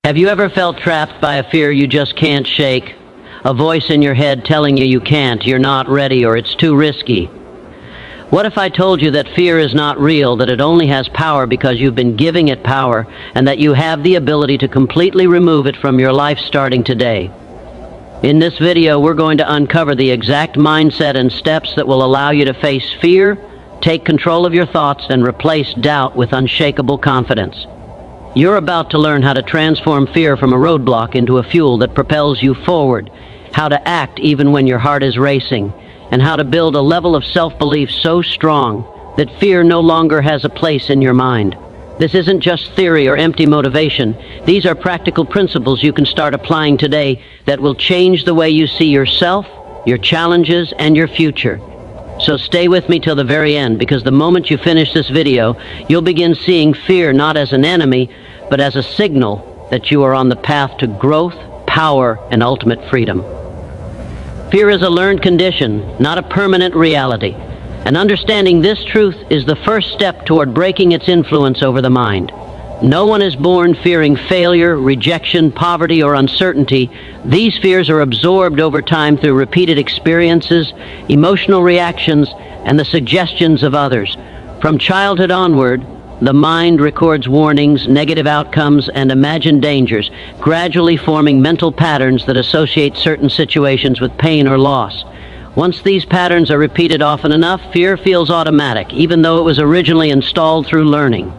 Have you ever felt trapped by a fear you just can't shake? A voice in your head telling you can't, you're not ready, or it's too risky. What if I told you that fear is not real, that it only has power because you've been giving it power, and that you have the ability to completely remove it from your life starting today? In this video, we're going to uncover the exact mindset and steps that will allow you to face fear, take control of your thoughts, and replace doubt with unshakable confidence. You're about to learn how to transform fear from a roadblock into a fuel that propels you forward, how to act even when your heart is racing, and how to build a level of self-belief so strong that fear no longer has a place in your mind. This isn't just theory or empty motivation. These are practical principles you can start applying today that will change the way you see yourself, your challenges, and your future. So stay with me till the very end, because the moment you finish this video, you'll begin seeing fear not as an enemy, but as a signal that you are on the path to growth, power, and ultimate freedom. Fear is a learned condition, not a permanent reality. And understanding this truth is the first step toward breaking its influence over the mind. No one is born fearing failure, rejection, poverty, or uncertainty. These fears are absorbed over time through repeated experiences, emotional reactions, and the suggestions of others. From childhood onward, the mind records warnings, negative outcomes, and imagined dangers, gradually forming mental patterns that associate certain situations with pain or loss. Once these patterns are repeated often enough, fear feels automatic, even though it was originally installed through learning.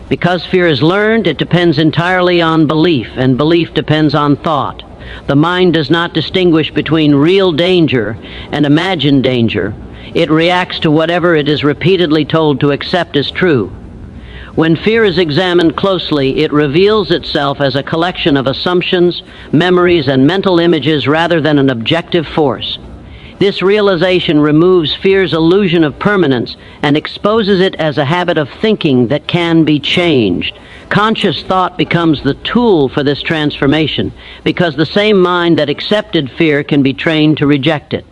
Because fear is learned, it depends entirely on belief, and belief depends on thought. The mind does not distinguish between real danger and imagined danger. It reacts to whatever it is repeatedly told to accept as true. When fear is examined closely, it reveals itself as a collection of assumptions, memories, and mental images rather than an objective force. This realization removes fear's illusion of permanence and exposes it as a habit of thinking that can be changed. Conscious thought becomes the tool for this transformation, because the same mind that accepted fear can be trained to reject it.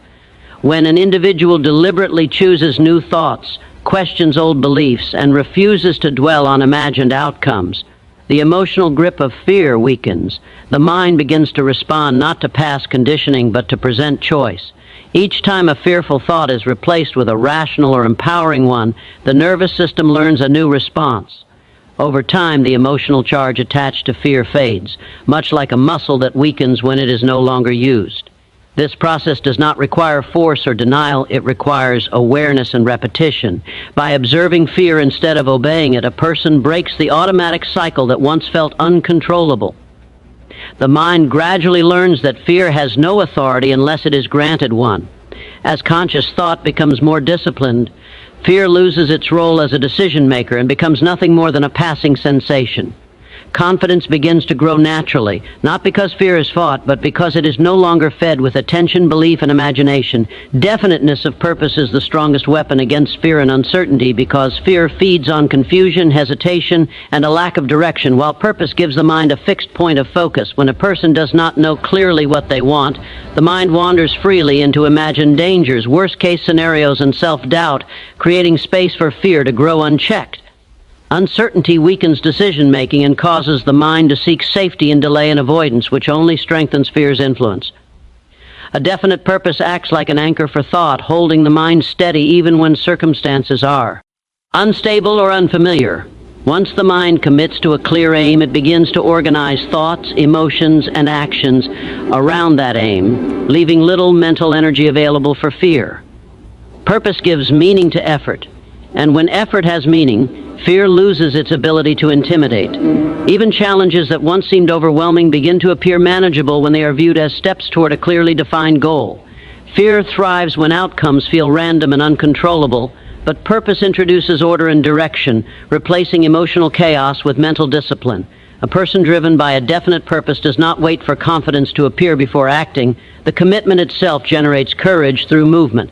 When an individual deliberately chooses new thoughts, questions old beliefs, and refuses to dwell on imagined outcomes, the emotional grip of fear weakens. The mind begins to respond not to past conditioning but to present choice. Each time a fearful thought is replaced with a rational or empowering one, the nervous system learns a new response. Over time, the emotional charge attached to fear fades, much like a muscle that weakens when it is no longer used. This process does not require force or denial, it requires awareness and repetition. By observing fear instead of obeying it, a person breaks the automatic cycle that once felt uncontrollable. The mind gradually learns that fear has no authority unless it is granted one. As conscious thought becomes more disciplined, fear loses its role as a decision maker and becomes nothing more than a passing sensation. Confidence begins to grow naturally, not because fear is fought, but because it is no longer fed with attention, belief, and imagination. Definiteness of purpose is the strongest weapon against fear and uncertainty, because fear feeds on confusion, hesitation, and a lack of direction, while purpose gives the mind a fixed point of focus. When a person does not know clearly what they want, the mind wanders freely into imagined dangers, worst-case scenarios, and self-doubt, creating space for fear to grow unchecked. Uncertainty weakens decision-making and causes the mind to seek safety in delay and avoidance, which only strengthens fear's influence. A definite purpose acts like an anchor for thought, holding the mind steady even when circumstances are unstable or unfamiliar. Once the mind commits to a clear aim, it begins to organize thoughts, emotions, and actions around that aim, leaving little mental energy available for fear. Purpose gives meaning to effort, and when effort has meaning, fear loses its ability to intimidate. Even challenges that once seemed overwhelming begin to appear manageable when they are viewed as steps toward a clearly defined goal. Fear thrives when outcomes feel random and uncontrollable, but purpose introduces order and direction, replacing emotional chaos with mental discipline. A person driven by a definite purpose does not wait for confidence to appear before acting. The commitment itself generates courage through movement.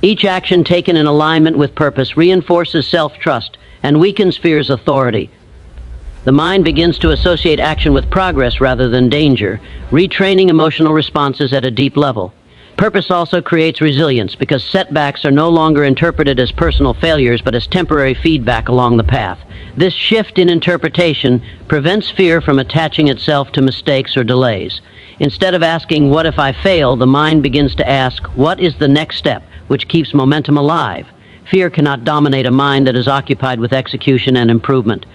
Each action taken in alignment with purpose reinforces self-trust and weakens fear's authority. The mind begins to associate action with progress rather than danger, retraining emotional responses at a deep level. Purpose also creates resilience because setbacks are no longer interpreted as personal failures but as temporary feedback along the path. This shift in interpretation prevents fear from attaching itself to mistakes or delays. Instead of asking, "What if I fail?" the mind begins to ask, "What is the next step?" which keeps momentum alive. Fear cannot dominate a mind that is occupied with execution and improvement.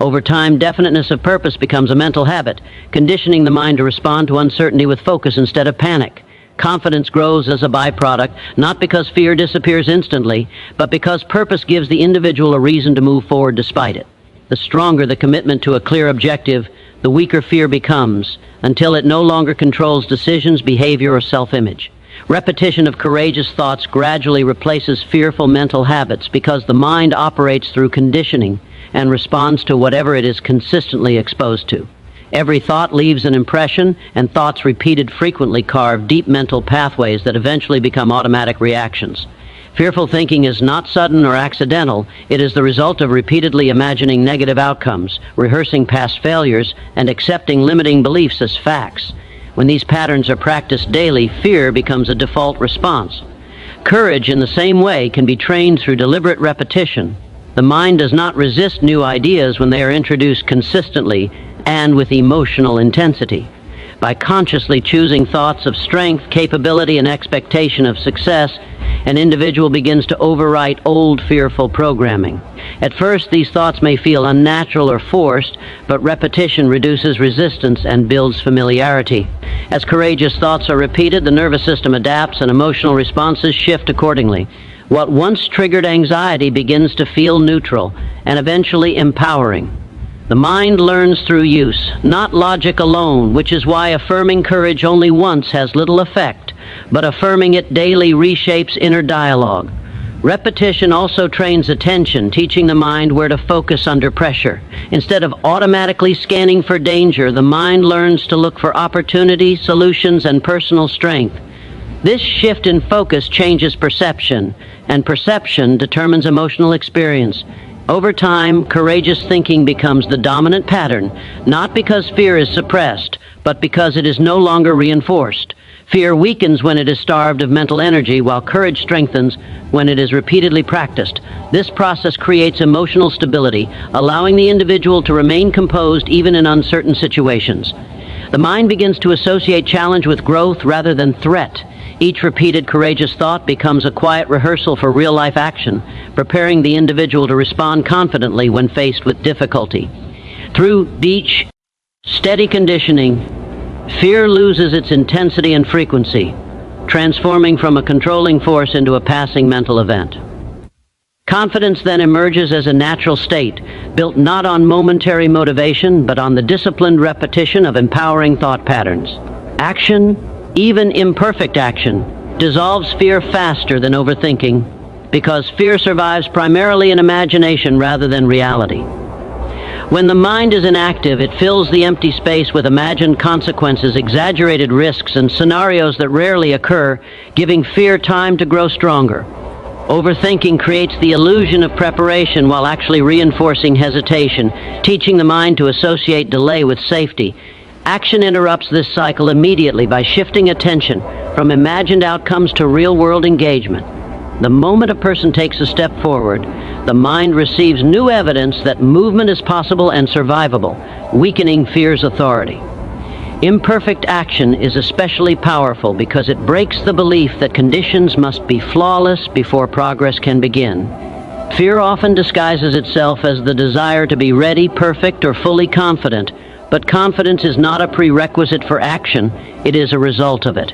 Over time, definiteness of purpose becomes a mental habit, conditioning the mind to respond to uncertainty with focus instead of panic. Confidence grows as a byproduct, not because fear disappears instantly, but because purpose gives the individual a reason to move forward despite it. The stronger the commitment to a clear objective, the weaker fear becomes, until it no longer controls decisions, behavior, or self-image. Repetition of courageous thoughts gradually replaces fearful mental habits because the mind operates through conditioning and responds to whatever it is consistently exposed to. Every thought leaves an impression, and thoughts repeated frequently carve deep mental pathways that eventually become automatic reactions. Fearful thinking is not sudden or accidental. It is the result of repeatedly imagining negative outcomes, rehearsing past failures, and accepting limiting beliefs as facts. When these patterns are practiced daily, fear becomes a default response. Courage, in the same way, can be trained through deliberate repetition. The mind does not resist new ideas when they are introduced consistently and with emotional intensity. By consciously choosing thoughts of strength, capability, and expectation of success, an individual begins to overwrite old fearful programming. At first, these thoughts may feel unnatural or forced, but repetition reduces resistance and builds familiarity. As courageous thoughts are repeated, the nervous system adapts and emotional responses shift accordingly. What once triggered anxiety begins to feel neutral and eventually empowering. The mind learns through use, not logic alone, which is why affirming courage only once has little effect, but affirming it daily reshapes inner dialogue. Repetition also trains attention, teaching the mind where to focus under pressure. Instead of automatically scanning for danger, the mind learns to look for opportunity, solutions, and personal strength. This shift in focus changes perception, and perception determines emotional experience. Over time, courageous thinking becomes the dominant pattern, not because fear is suppressed, but because it is no longer reinforced. Fear weakens when it is starved of mental energy, while courage strengthens when it is repeatedly practiced. This process creates emotional stability, allowing the individual to remain composed even in uncertain situations. The mind begins to associate challenge with growth rather than threat. Each repeated courageous thought becomes a quiet rehearsal for real-life action, preparing the individual to respond confidently when faced with difficulty. Through each steady conditioning, fear loses its intensity and frequency, transforming from a controlling force into a passing mental event. Confidence then emerges as a natural state, built not on momentary motivation, but on the disciplined repetition of empowering thought patterns. Action, even imperfect action, dissolves fear faster than overthinking, because fear survives primarily in imagination rather than reality. When the mind is inactive, it fills the empty space with imagined consequences, exaggerated risks, and scenarios that rarely occur, giving fear time to grow stronger. Overthinking creates the illusion of preparation while actually reinforcing hesitation, teaching the mind to associate delay with safety. Action interrupts this cycle immediately by shifting attention from imagined outcomes to real-world engagement. The moment a person takes a step forward, the mind receives new evidence that movement is possible and survivable, weakening fear's authority. Imperfect action is especially powerful because it breaks the belief that conditions must be flawless before progress can begin. Fear often disguises itself as the desire to be ready, perfect, or fully confident, but confidence is not a prerequisite for action, it is a result of it.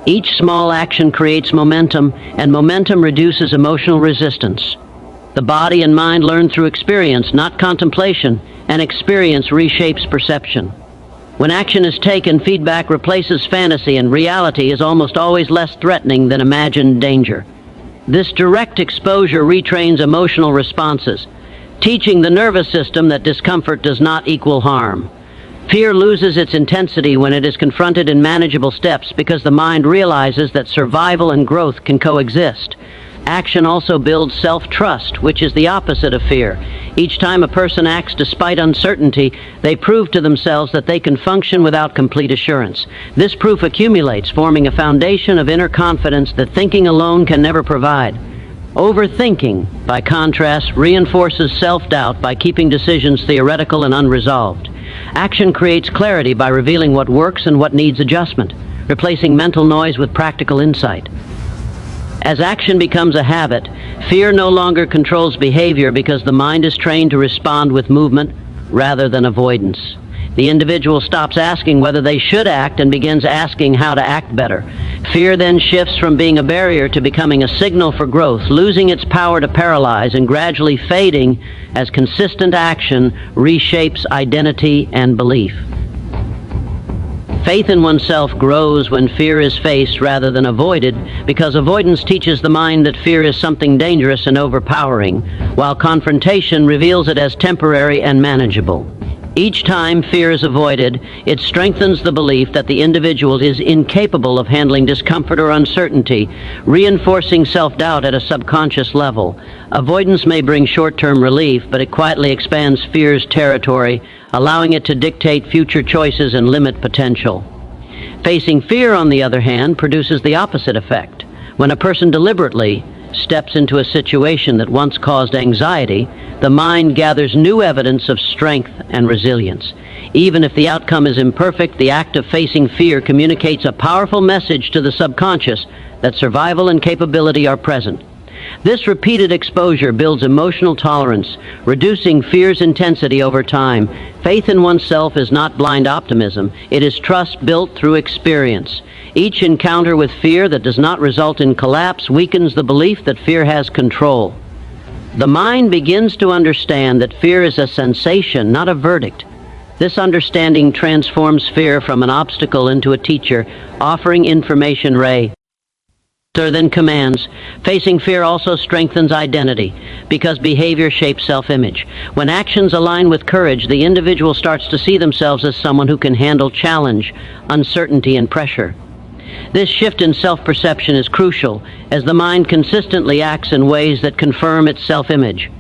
Each small action creates momentum, and momentum reduces emotional resistance. The body and mind learn through experience, not contemplation, and experience reshapes perception. When action is taken, feedback replaces fantasy, and reality is almost always less threatening than imagined danger. This direct exposure retrains emotional responses, teaching the nervous system that discomfort does not equal harm. Fear loses its intensity when it is confronted in manageable steps because the mind realizes that survival and growth can coexist. Action also builds self-trust, which is the opposite of fear. Each time a person acts despite uncertainty, they prove to themselves that they can function without complete assurance. This proof accumulates, forming a foundation of inner confidence that thinking alone can never provide. Overthinking, by contrast, reinforces self-doubt by keeping decisions theoretical and unresolved. Action creates clarity by revealing what works and what needs adjustment, replacing mental noise with practical insight. As action becomes a habit, fear no longer controls behavior because the mind is trained to respond with movement rather than avoidance. The individual stops asking whether they should act and begins asking how to act better. Fear then shifts from being a barrier to becoming a signal for growth, losing its power to paralyze and gradually fading as consistent action reshapes identity and belief. Faith in oneself grows when fear is faced rather than avoided, because avoidance teaches the mind that fear is something dangerous and overpowering, while confrontation reveals it as temporary and manageable. Each time fear is avoided, it strengthens the belief that the individual is incapable of handling discomfort or uncertainty, reinforcing self-doubt at a subconscious level. Avoidance may bring short-term relief, but it quietly expands fear's territory, allowing it to dictate future choices and limit potential. Facing fear, on the other hand, produces the opposite effect. When a person deliberately steps into a situation that once caused anxiety, the mind gathers new evidence of strength and resilience. Even if the outcome is imperfect, the act of facing fear communicates a powerful message to the subconscious that survival and capability are present. This repeated exposure builds emotional tolerance, reducing fear's intensity over time. Faith in oneself is not blind optimism. It is trust built through experience. Each encounter with fear that does not result in collapse weakens the belief that fear has control. The mind begins to understand that fear is a sensation, not a verdict. This understanding transforms fear from an obstacle into a teacher, offering information rather than commands. Facing fear also strengthens identity, because behavior shapes self-image. When actions align with courage, the individual starts to see themselves as someone who can handle challenge, uncertainty, and pressure. This shift in self-perception is crucial, as the mind consistently acts in ways that confirm its self-image.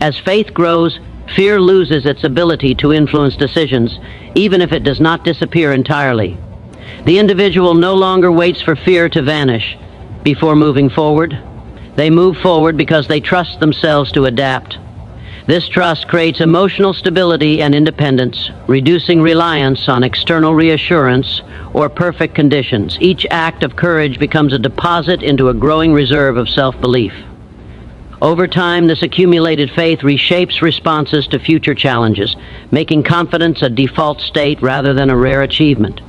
As faith grows, fear loses its ability to influence decisions, even if it does not disappear entirely. The individual no longer waits for fear to vanish before moving forward. They move forward because they trust themselves to adapt. This trust creates emotional stability and independence, reducing reliance on external reassurance or perfect conditions. Each act of courage becomes a deposit into a growing reserve of self-belief. Over time, this accumulated faith reshapes responses to future challenges, making confidence a default state rather than a rare achievement.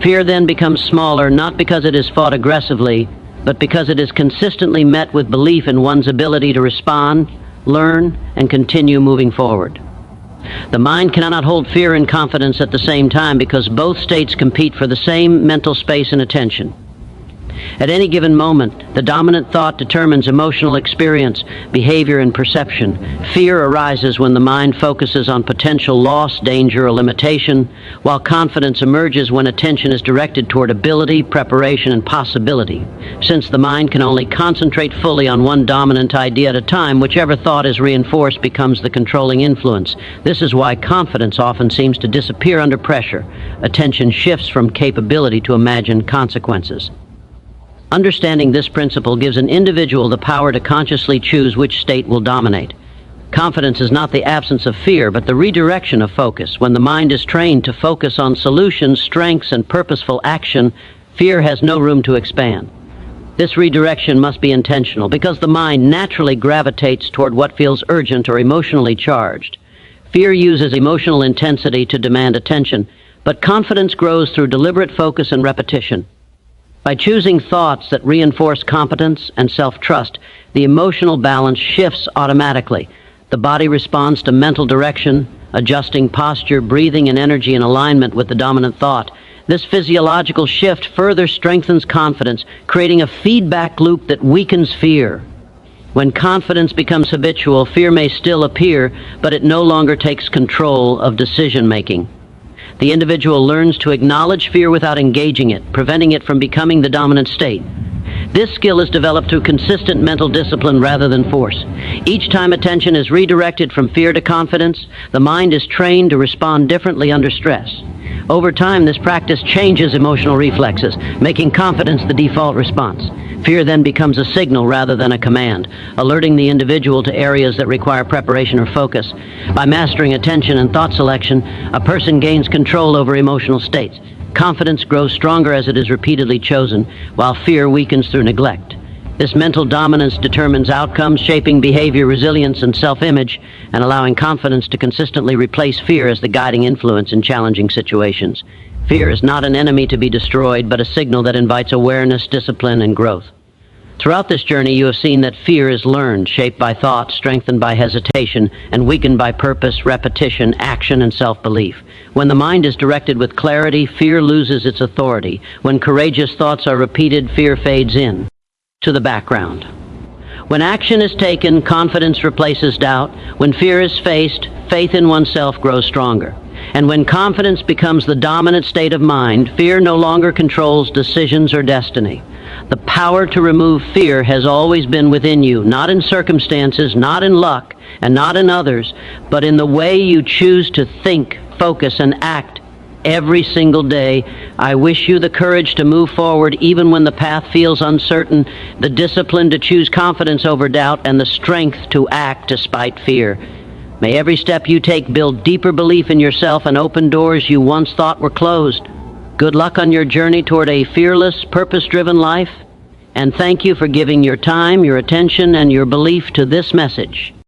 Fear then becomes smaller, not because it is fought aggressively, but because it is consistently met with belief in one's ability to respond, learn, and continue moving forward. The mind cannot hold fear and confidence at the same time because both states compete for the same mental space and attention. At any given moment, the dominant thought determines emotional experience, behavior, and perception. Fear arises when the mind focuses on potential loss, danger, or limitation, while confidence emerges when attention is directed toward ability, preparation, and possibility. Since the mind can only concentrate fully on one dominant idea at a time, whichever thought is reinforced becomes the controlling influence. This is why confidence often seems to disappear under pressure. Attention shifts from capability to imagined consequences. Understanding this principle gives an individual the power to consciously choose which state will dominate. Confidence is not the absence of fear, but the redirection of focus. When the mind is trained to focus on solutions, strengths, and purposeful action, fear has no room to expand. This redirection must be intentional because the mind naturally gravitates toward what feels urgent or emotionally charged. Fear uses emotional intensity to demand attention, but confidence grows through deliberate focus and repetition. By choosing thoughts that reinforce competence and self-trust, the emotional balance shifts automatically. The body responds to mental direction, adjusting posture, breathing, and energy in alignment with the dominant thought. This physiological shift further strengthens confidence, creating a feedback loop that weakens fear. When confidence becomes habitual, fear may still appear, but it no longer takes control of decision-making. The individual learns to acknowledge fear without engaging it, preventing it from becoming the dominant state. This skill is developed through consistent mental discipline rather than force. Each time attention is redirected from fear to confidence, the mind is trained to respond differently under stress. Over time, this practice changes emotional reflexes, making confidence the default response. Fear then becomes a signal rather than a command, alerting the individual to areas that require preparation or focus. By mastering attention and thought selection, a person gains control over emotional states. Confidence grows stronger as it is repeatedly chosen, while fear weakens through neglect. This mental dominance determines outcomes, shaping behavior, resilience, and self-image, and allowing confidence to consistently replace fear as the guiding influence in challenging situations. Fear is not an enemy to be destroyed, but a signal that invites awareness, discipline, and growth. Throughout this journey, you have seen that fear is learned, shaped by thought, strengthened by hesitation, and weakened by purpose, repetition, action, and self-belief. When the mind is directed with clarity, fear loses its authority. When courageous thoughts are repeated, fear fades in to the background. When action is taken, confidence replaces doubt. When fear is faced, faith in oneself grows stronger. And when confidence becomes the dominant state of mind, fear no longer controls decisions or destiny. The power to remove fear has always been within you, not in circumstances, not in luck, and not in others, but in the way you choose to think, focus, and act every single day. I wish you the courage to move forward even when the path feels uncertain, the discipline to choose confidence over doubt, and the strength to act despite fear. May every step you take build deeper belief in yourself and open doors you once thought were closed. Good luck on your journey toward a fearless, purpose-driven life, and thank you for giving your time, your attention, and your belief to this message.